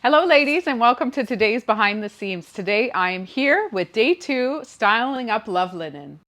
Hello ladies and welcome to today's Behind the Seams. Today I am here with day 2, styling up love linen.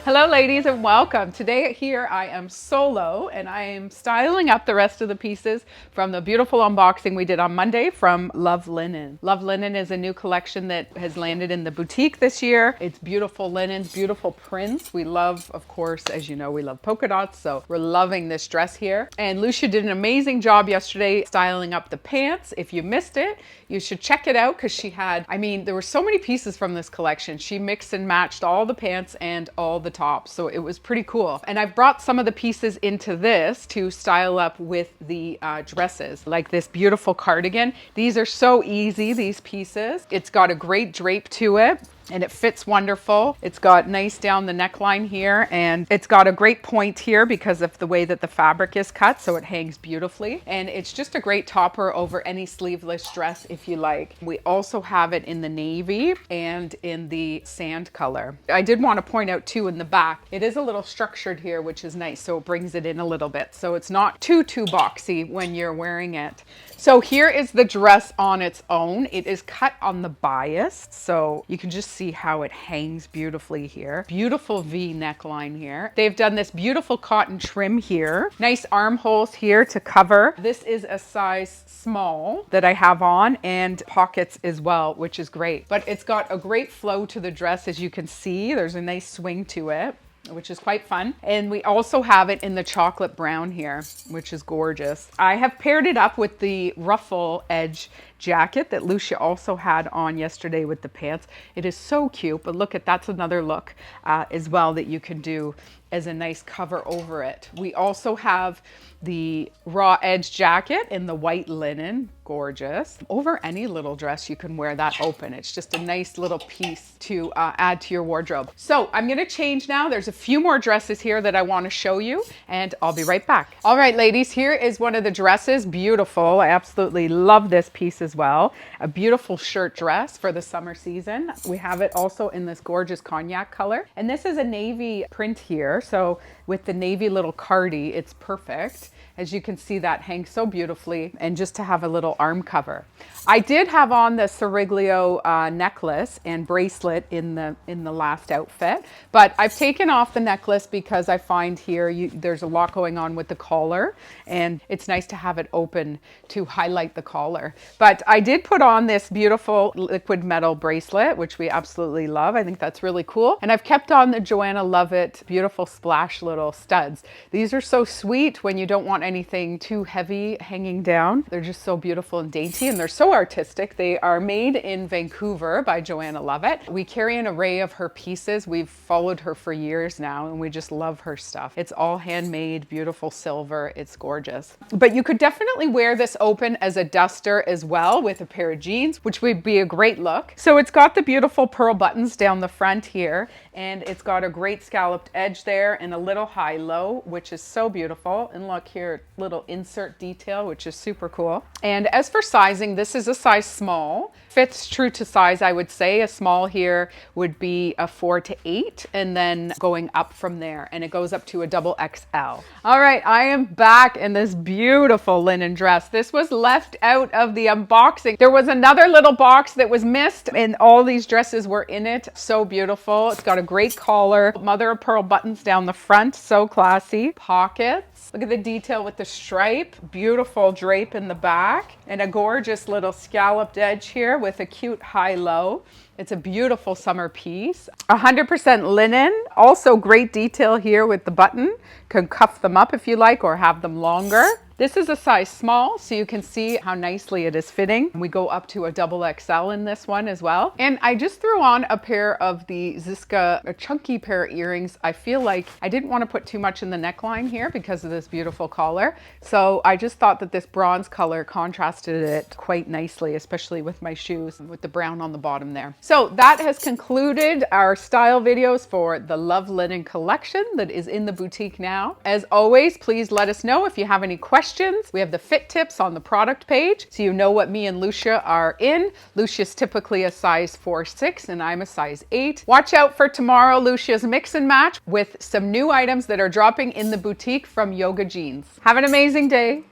Hello ladies and welcome. Today here I am solo and I am styling up the rest of the pieces from the beautiful unboxing we did on Monday from Love Linen. Love Linen is a new collection that has landed in the boutique this year. It's beautiful linens, beautiful prints. We love, of course, as you know, we love polka dots, so we're loving this dress here. And Lousje did an amazing job yesterday styling up the pants. If you missed it, you should check it out because she had, there were so many pieces from this collection. She mixed and matched all the pants and all the tops, so it was pretty cool. And I've brought some of the pieces into this to style up with the dresses, like this beautiful cardigan. These are so easy, these pieces. It's got a great drape to it. And it fits wonderful. It's got nice down the neckline here, and it's got a great point here because of the way that the fabric is cut, so it hangs beautifully. And it's just a great topper over any sleeveless dress if you like. We also have it in the navy and in the sand color. I did want to point out too in the back, it is a little structured here, which is nice, so it brings it in a little bit. So it's not too boxy when you're wearing it. So here is the dress on its own. It is cut on the bias, so you can just see how it hangs beautifully here. Beautiful V neckline here. They've done this beautiful cotton trim here. Nice armholes here to cover. This is a size small that I have on, and pockets as well, which is great. But it's got a great flow to the dress, as you can see. There's a nice swing to it, which is quite fun. And we also have it in the chocolate brown here, which is gorgeous. I have paired it up with the ruffle edge jacket that Lousje also had on yesterday with the pants. It is so cute, but look at, that's another look as well that you can do as a nice cover over it. We also have the raw edge jacket in the white linen, gorgeous. Over any little dress you can wear that open. It's just a nice little piece to add to your wardrobe. So I'm gonna change now. There's a few more dresses here that I wanna show you, and I'll be right back. All right, ladies, here is one of the dresses. Beautiful, I absolutely love this piece as well. A beautiful shirt dress for the summer season. We have it also in this gorgeous cognac color. And this is a navy print here. So with the navy little cardi, it's perfect. As you can see, that hangs so beautifully, and just to have a little arm cover. I did have on the Siriglio necklace and bracelet in the last outfit, but I've taken off the necklace because I find here there's a lot going on with the collar, and it's nice to have it open to highlight the collar. But I did put on this beautiful liquid metal bracelet, which we absolutely love. I think that's really cool. And I've kept on the Joanna Lovett beautiful splash little studs. These are so sweet when you don't want anything too heavy hanging down. They're just so beautiful and dainty, and they're so artistic. They are made in Vancouver by Joanna Lovett. We carry an array of her pieces. We've followed her for years now, and we just love her stuff. It's all handmade, beautiful silver. It's gorgeous. But you could definitely wear this open as a duster as well with a pair of jeans, which would be a great look. So it's got the beautiful pearl buttons down the front here, and it's got a great scalloped edge there and a little high-low, which is so beautiful. And look here, little insert detail, which is super cool. And as for sizing, this is a size small. Fits true to size, I would say. A small here would be a 4 to 8, and then going up from there, and it goes up to a double XL. All right, I am back in this beautiful linen dress. This was left out of the unboxing. There was another little box that was missed, and all these dresses were in it. So beautiful. It's got a great collar, mother of pearl buttons down the front, so classy. Pockets. Look at the detail with the stripe. Beautiful drape in the back, and a gorgeous little scalloped edge here with a cute high-low. It's a beautiful summer piece. 100% linen. Also great detail here with the button. Can cuff them up if you like, or have them longer. This is a size small, so you can see how nicely it is fitting. We go up to a double XL in this one as well. And I just threw on a pair of the Ziska, a chunky pair of earrings. I feel like I didn't want to put too much in the neckline here because of this beautiful collar. So I just thought that this bronze color contrasted it quite nicely, especially with my shoes with the brown on the bottom there. So that has concluded our style videos for the Love Linen collection that is in the boutique now. As always, please let us know if you have any questions questions. We have the fit tips on the product page, so you know what me and Lousje are in. Lousje's typically a size 4-6 and I'm a size 8. Watch out for tomorrow, Lousje's mix and match with some new items that are dropping in the boutique from Yoga Jeans. Have an amazing day.